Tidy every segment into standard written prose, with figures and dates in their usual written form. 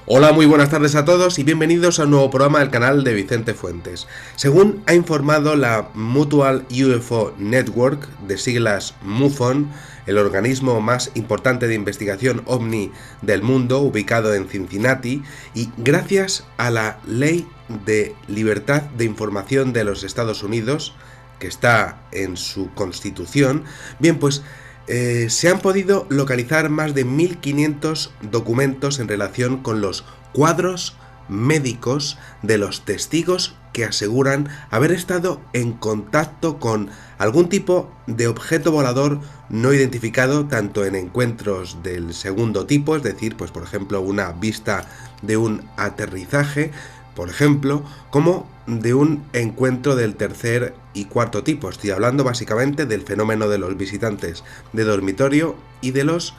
Hola, muy buenas tardes a todos y bienvenidos a un nuevo programa del canal de Vicente Fuentes. Según ha informado la Mutual UFO Network, de siglas MUFON, el organismo más importante de investigación ovni del mundo, ubicado en Cincinnati, y gracias a la Ley de Libertad de Información de los Estados Unidos, que está en su constitución, bien, pues se han podido localizar más de 1.500 documentos en relación con los cuadros médicos de los testigos que aseguran haber estado en contacto con algún tipo de objeto volador no identificado, tanto en encuentros del segundo tipo, es decir, pues por ejemplo una vista de un aterrizaje, por ejemplo, como de un encuentro del tercer y cuarto tipo. Estoy hablando básicamente del fenómeno de los visitantes de dormitorio y de los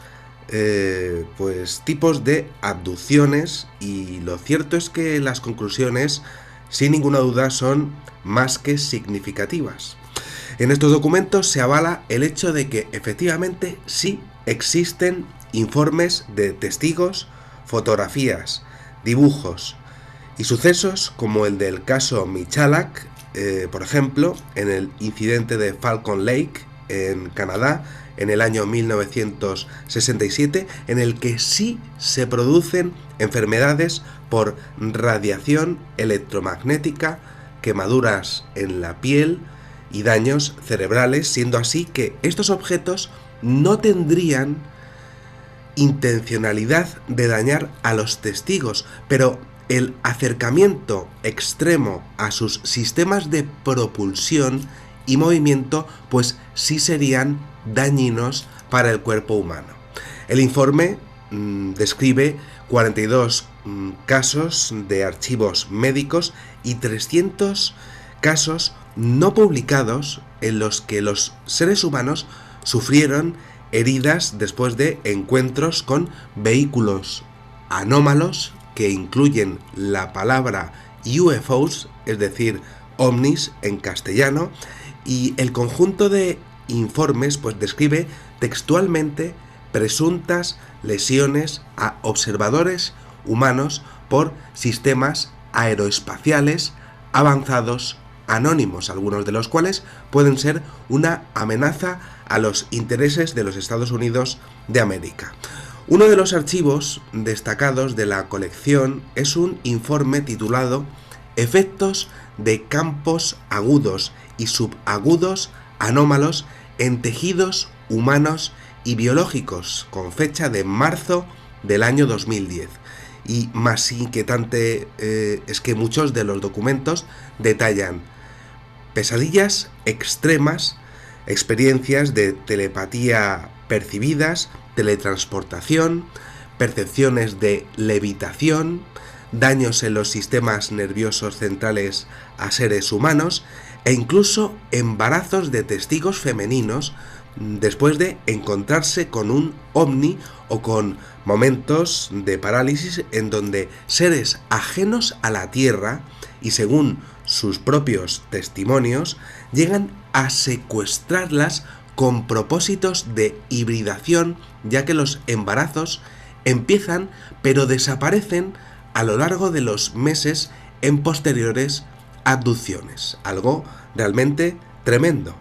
tipos de abducciones, y lo cierto es que las conclusiones, sin ninguna duda, son más que significativas. En estos documentos se avala el hecho de que efectivamente sí existen informes de testigos, fotografías, dibujos y sucesos como el del caso Michalak, por ejemplo, en el incidente de Falcon Lake, en Canadá, en el año 1967, en el que sí se producen enfermedades por radiación electromagnética, quemaduras en la piel y daños cerebrales, siendo así que estos objetos no tendrían intencionalidad de dañar a los testigos, pero el acercamiento extremo a sus sistemas de propulsión y movimiento pues sí serían dañinos para el cuerpo humano. El informe describe 42 casos de archivos médicos y 300 casos no publicados en los que los seres humanos sufrieron heridas después de encuentros con vehículos anómalos que incluyen la palabra UFOs, es decir, ovnis en castellano, y el conjunto de informes pues describe textualmente presuntas lesiones a observadores humanos por sistemas aeroespaciales avanzados anónimos, algunos de los cuales pueden ser una amenaza a los intereses de los Estados Unidos de América. Uno de los archivos destacados de la colección es un informe titulado Efectos de campos agudos y subagudos anómalos en tejidos humanos y biológicos, con fecha de marzo del año 2010. Y más inquietante es que muchos de los documentos detallan pesadillas extremas, experiencias de telepatía percibidas, teletransportación, percepciones de levitación, daños en los sistemas nerviosos centrales a seres humanos e incluso embarazos de testigos femeninos después de encontrarse con un ovni, o con momentos de parálisis en donde seres ajenos a la Tierra y, según sus propios testimonios, llegan a secuestrarlas con propósitos de hibridación, ya que los embarazos empiezan pero desaparecen a lo largo de los meses en posteriores abducciones. Algo realmente tremendo.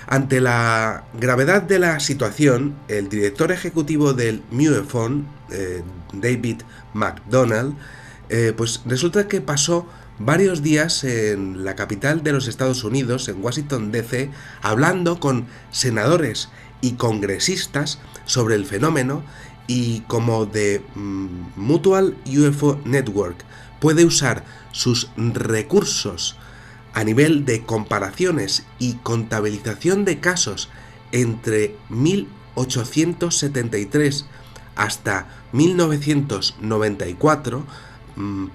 Ante la gravedad de la situación, el director ejecutivo del MUFON, David McDonald, pues resulta que pasó varios días en la capital de los Estados Unidos, en Washington DC, hablando con senadores y congresistas sobre el fenómeno, y como The Mutual UFO Network puede usar sus recursos a nivel de comparaciones y contabilización de casos entre 1873 hasta 1994,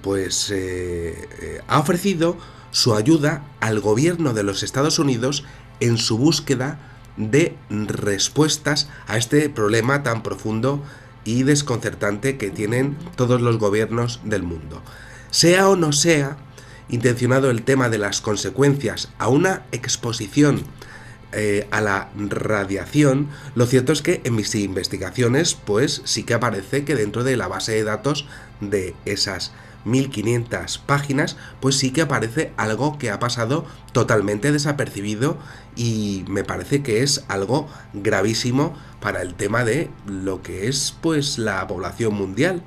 pues ha ofrecido su ayuda al gobierno de los Estados Unidos en su búsqueda de respuestas a este problema tan profundo y desconcertante que tienen todos los gobiernos del mundo. Sea o no sea intencionado el tema de las consecuencias a una exposición a la radiación, lo cierto es que en mis investigaciones pues sí que aparece que dentro de la base de datos de esas 1500 páginas pues sí que aparece algo que ha pasado totalmente desapercibido y me parece que es algo gravísimo para el tema de lo que es pues la población mundial.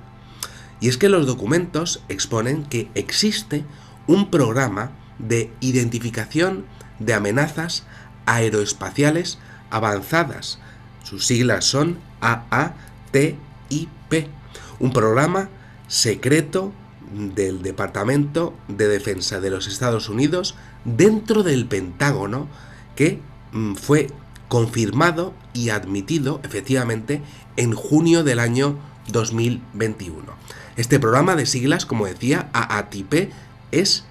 Y es que los documentos exponen que existe un programa de identificación de amenazas aeroespaciales avanzadas. Sus siglas son AATIP, un programa secreto del Departamento de Defensa de los Estados Unidos dentro del Pentágono que fue confirmado y admitido efectivamente en junio del año 2021. Este programa de siglas, como decía, AATIP, es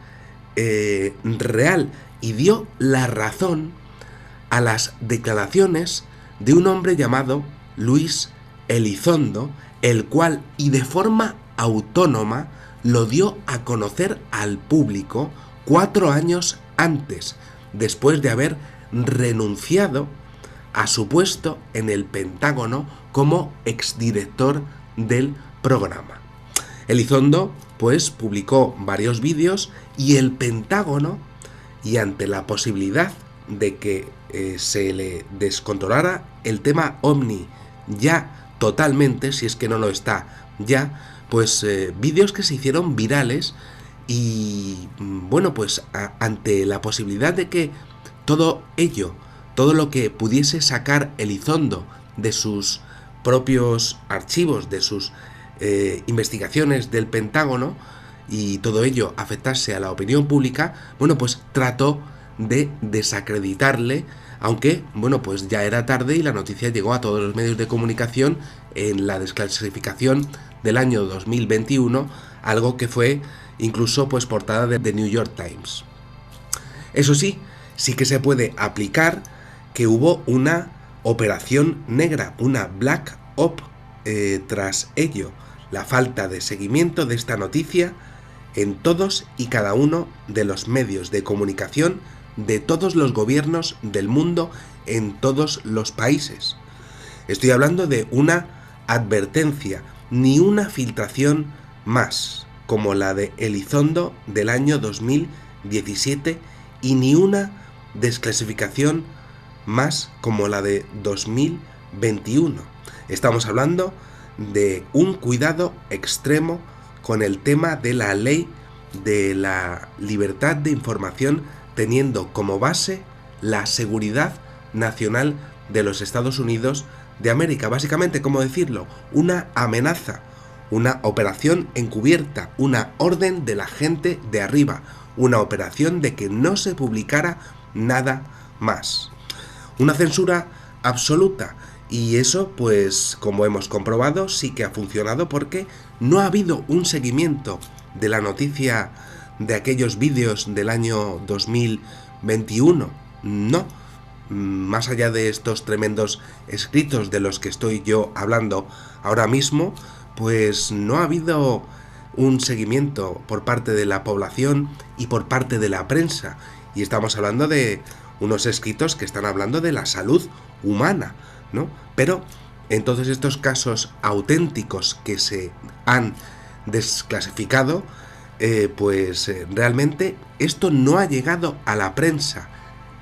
real y dio la razón a las declaraciones de un hombre llamado Luis Elizondo, el cual, y de forma autónoma, lo dio a conocer al público 4 años antes, después de haber renunciado a su puesto en el Pentágono como exdirector del programa. Elizondo, pues, publicó varios vídeos y el Pentágono, y ante la posibilidad de que se le descontrolara el tema OVNI ya totalmente, si es que no lo está ya, pues vídeos que se hicieron virales y bueno, pues ante la posibilidad de que todo ello, todo lo que pudiese sacar Elizondo de sus propios archivos, de sus investigaciones del Pentágono y todo ello afectase a la opinión pública, bueno, pues trató de desacreditarle, aunque, bueno, pues ya era tarde y la noticia llegó a todos los medios de comunicación en la desclasificación del año 2021, algo que fue incluso pues portada de The New York Times. Eso sí, sí que se puede aplicar que hubo una operación negra, una black op tras ello, la falta de seguimiento de esta noticia en todos y cada uno de los medios de comunicación de todos los gobiernos del mundo en todos los países. Estoy hablando de una advertencia, ni una filtración más, como la de Elizondo del año 2017, y ni una desclasificación más como la de 2021. Estamos hablando de un cuidado extremo con el tema de la ley de la libertad de información, teniendo como base la seguridad nacional de los Estados Unidos de América. Básicamente, ¿cómo decirlo? Una amenaza, una operación encubierta, una orden de la gente de arriba, una operación de que no se publicara nada más. Una censura absoluta. Y eso, pues, como hemos comprobado, sí que ha funcionado porque no ha habido un seguimiento de la noticia de aquellos vídeos del año 2021. No. Más allá de estos tremendos escritos de los que estoy yo hablando ahora mismo, pues no ha habido un seguimiento por parte de la población y por parte de la prensa. Y estamos hablando de unos escritos que están hablando de la salud humana, ¿no? Pero en todos estos casos auténticos que se han desclasificado, realmente esto no ha llegado a la prensa.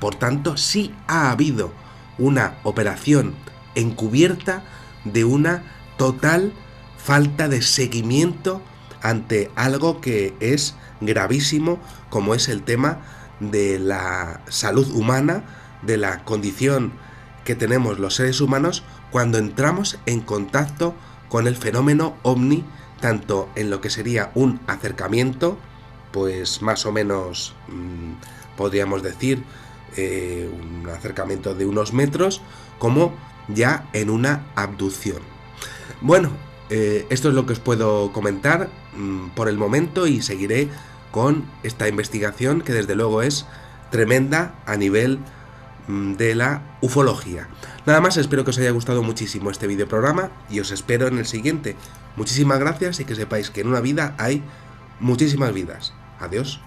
Por tanto, sí ha habido una operación encubierta de una total falta de seguimiento ante algo que es gravísimo, como es el tema de la salud humana, de la condición que tenemos los seres humanos cuando entramos en contacto con el fenómeno OVNI, tanto en lo que sería un acercamiento, pues más o menos podríamos decir un acercamiento de unos metros, como ya en una abducción. Bueno, esto es lo que os puedo comentar por el momento, y seguiré con esta investigación que desde luego es tremenda a nivel de la ufología. Nada más, espero que os haya gustado muchísimo este videoprograma y os espero en el siguiente. Muchísimas gracias y que sepáis que en una vida hay muchísimas vidas. Adiós.